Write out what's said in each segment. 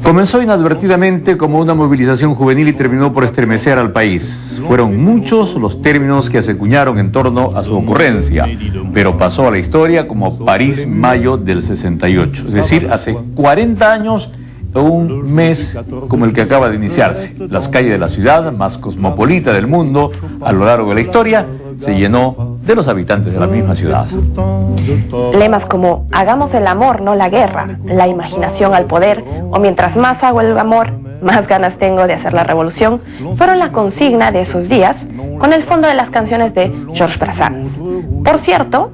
Comenzó inadvertidamente como una movilización juvenil y terminó por estremecer al país. Fueron muchos los términos que se acuñaron en torno a su ocurrencia, pero pasó a la historia como París Mayo del 68, es decir, hace 40 años, un mes como el que acaba de iniciarse. Las calles de la ciudad más cosmopolita del mundo a lo largo de la historia se llenó de los habitantes de la misma ciudad. Lemas como hagamos el amor, no la guerra, la imaginación al poder, o mientras más hago el amor, más ganas tengo de hacer la revolución, fueron la consigna de esos días con el fondo de las canciones de Georges Brassens. Por cierto,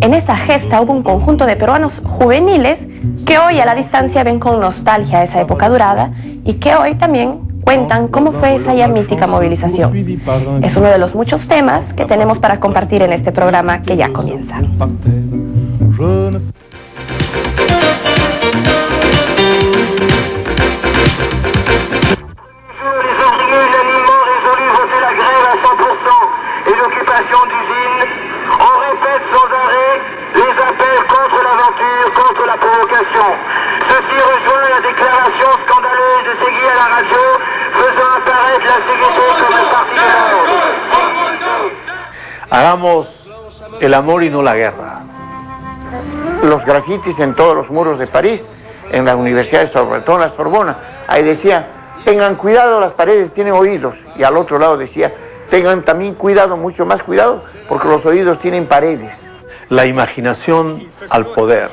en esa gesta hubo un conjunto de peruanos juveniles que hoy a la distancia ven con nostalgia esa época dorada y que hoy también cuentan cómo fue esa ya mítica movilización. Es uno de los muchos temas que tenemos para compartir en este programa que ya comienza. Ceci rejoint la déclaration scandaleuse de Segui à la radio, faisant apparaître la CGT comme un parti de l'ordre. Hagamos el amor y no la guerra. Los grafitis en todos los muros de París, en las universidades, sobre todo en la Sorbona, ahí decía, tengan cuidado, las paredes tienen oídos, y al otro lado decía, tengan también cuidado, mucho más cuidado, porque los oídos tienen paredes. La imaginación al poder.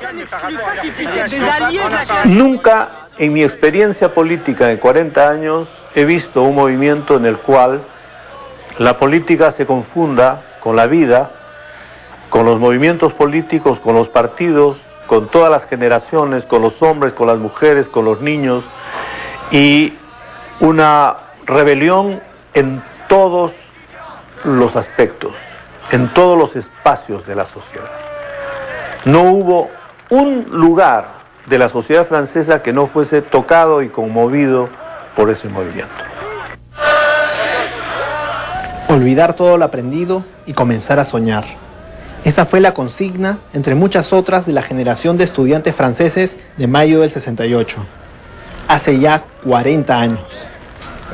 Nunca en mi experiencia política de 40 años he visto un movimiento en el cual la política se confunda con la vida, con los movimientos políticos, con los partidos, con todas las generaciones, con los hombres, con las mujeres, con los niños, y una rebelión en todos los aspectos, en todos los espacios de la sociedad. No hubo un lugar de la sociedad francesa que no fuese tocado y conmovido por ese movimiento. Olvidar todo lo aprendido y comenzar a soñar. Esa fue la consigna, entre muchas otras, de la generación de estudiantes franceses de mayo del 68. Hace ya 40 años.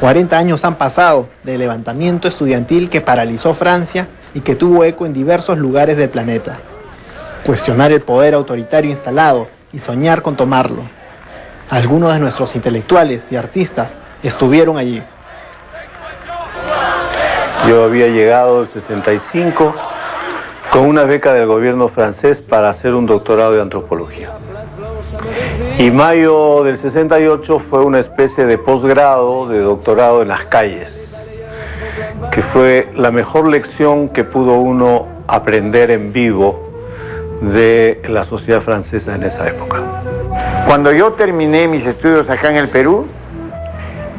40 años han pasado del levantamiento estudiantil que paralizó Francia y que tuvo eco en diversos lugares del planeta. Cuestionar el poder autoritario instalado y soñar con tomarlo. Algunos de nuestros intelectuales y artistas estuvieron allí. Yo había llegado en 65 con una beca del gobierno francés para hacer un doctorado de antropología. Y mayo del 68 fue una especie de posgrado, de doctorado en las calles, que fue la mejor lección que pudo uno aprender en vivo de la sociedad francesa en esa época. Cuando yo terminé mis estudios acá en el Perú,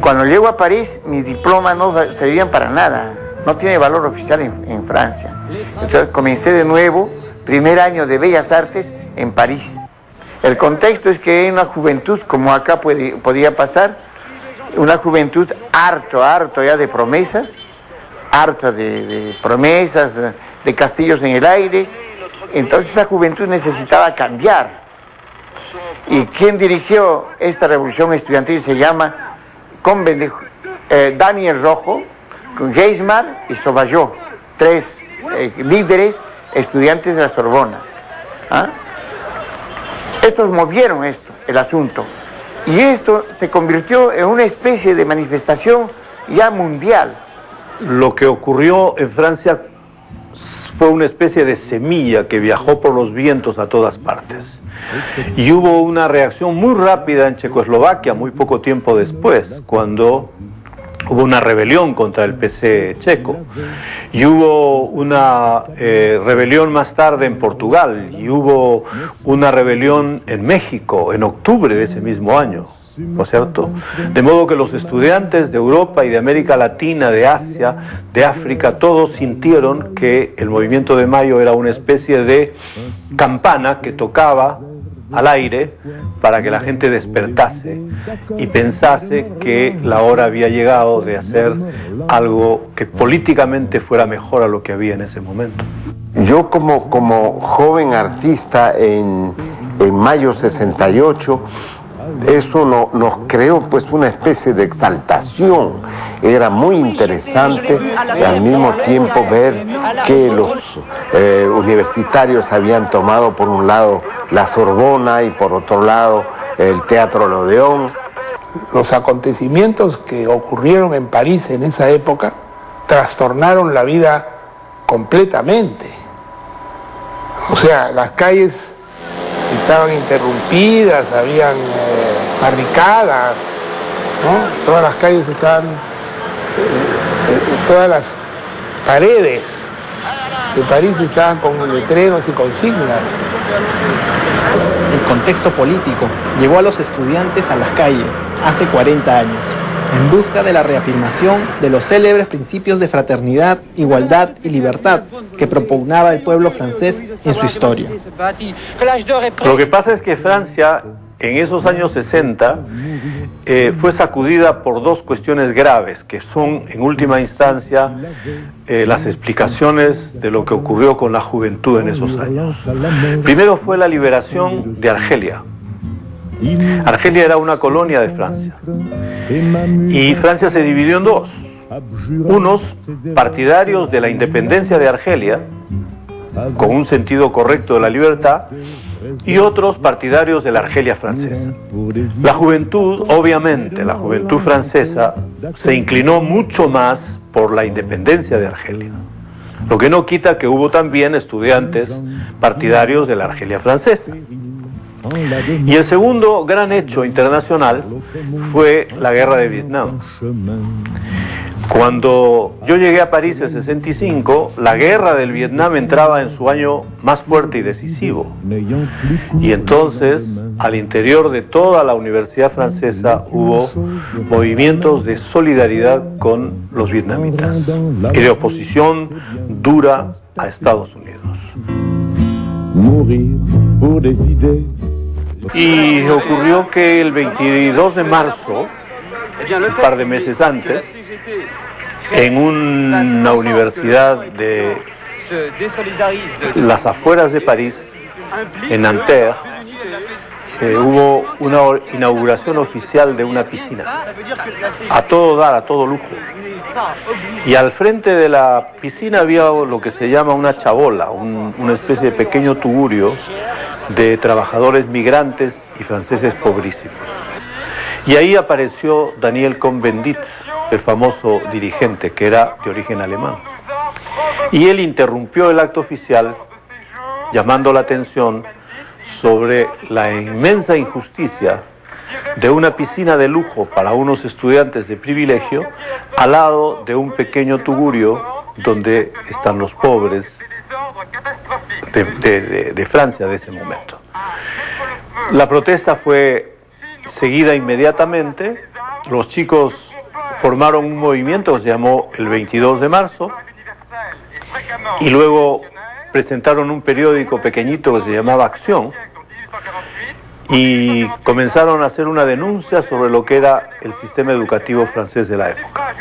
cuando llego a París, mis diplomas no servían para nada, no tiene valor oficial en Francia. Entonces comencé de nuevo, primer año de Bellas Artes en París. El contexto es que en una juventud, como acá podía pasar, una juventud harto ya de promesas, harta de promesas, de castillos en el aire. Entonces esa juventud necesitaba cambiar. ¿Y quien dirigió esta revolución estudiantil? Se llama Daniel Rojo, Geismar y Sauvageau, tres líderes estudiantes de la Sorbona. ¿Ah? Estos movieron el asunto, y esto se convirtió en una especie de manifestación ya mundial. Lo que ocurrió en Francia fue una especie de semilla que viajó por los vientos a todas partes. Y hubo una reacción muy rápida en Checoslovaquia muy poco tiempo después, cuando hubo una rebelión contra el PC checo, y hubo una rebelión más tarde en Portugal, y hubo una rebelión en México en octubre de ese mismo año, ¿no es cierto? De modo que los estudiantes de Europa y de América Latina, de Asia, de África, todos sintieron que el movimiento de mayo era una especie de campana que tocaba al aire para que la gente despertase y pensase que la hora había llegado de hacer algo que políticamente fuera mejor a lo que había en ese momento. Yo como joven artista en mayo 68 Eso nos creó pues una especie de exaltación. Era muy interesante y al mismo tiempo ver que los universitarios habían tomado por un lado la Sorbona y por otro lado el Teatro Odeón. Los acontecimientos que ocurrieron en París en esa época trastornaron la vida completamente. O sea, las calles estaban interrumpidas, habían barricadas, ¿no? Todas las calles estaban, todas las paredes de París estaban con letreros y consignas. El contexto político llevó a los estudiantes a las calles hace 40 años, en busca de la reafirmación de los célebres principios de fraternidad, igualdad y libertad que propugnaba el pueblo francés en su historia. Lo que pasa es que Francia, en esos años 60, fue sacudida por dos cuestiones graves, que son, en última instancia, las explicaciones de lo que ocurrió con la juventud en esos años. Primero fue la liberación de Argelia. Argelia era una colonia de Francia y Francia se dividió en dos: unos partidarios de la independencia de Argelia con un sentido correcto de la libertad y otros partidarios de la Argelia francesa. La juventud, obviamente, la juventud francesa se inclinó mucho más por la independencia de Argelia, lo que no quita que hubo también estudiantes partidarios de la Argelia francesa. Y el segundo gran hecho internacional fue la guerra de Vietnam. Cuando yo llegué a París en 65, la guerra del Vietnam entraba en su año más fuerte y decisivo. Y entonces, al interior de toda la universidad francesa hubo movimientos de solidaridad con los vietnamitas y de oposición dura a Estados Unidos. Y ocurrió que el 22 de marzo, un par de meses antes, en una universidad de las afueras de París, en Nanterre, hubo una inauguración oficial de una piscina, a todo dar, a todo lujo. Y al frente de la piscina había lo que se llama una chabola, una especie de pequeño tugurio de trabajadores migrantes y franceses pobrísimos. Y ahí apareció Daniel Cohn-Bendit, el famoso dirigente que era de origen alemán. Y él interrumpió el acto oficial llamando la atención sobre la inmensa injusticia de una piscina de lujo para unos estudiantes de privilegio al lado de un pequeño tugurio donde están los pobres de Francia de ese momento. La protesta fue seguida inmediatamente. Los chicos formaron un movimiento que se llamó el 22 de marzo y luego presentaron un periódico pequeñito que se llamaba Acción y comenzaron a hacer una denuncia sobre lo que era el sistema educativo francés de la época.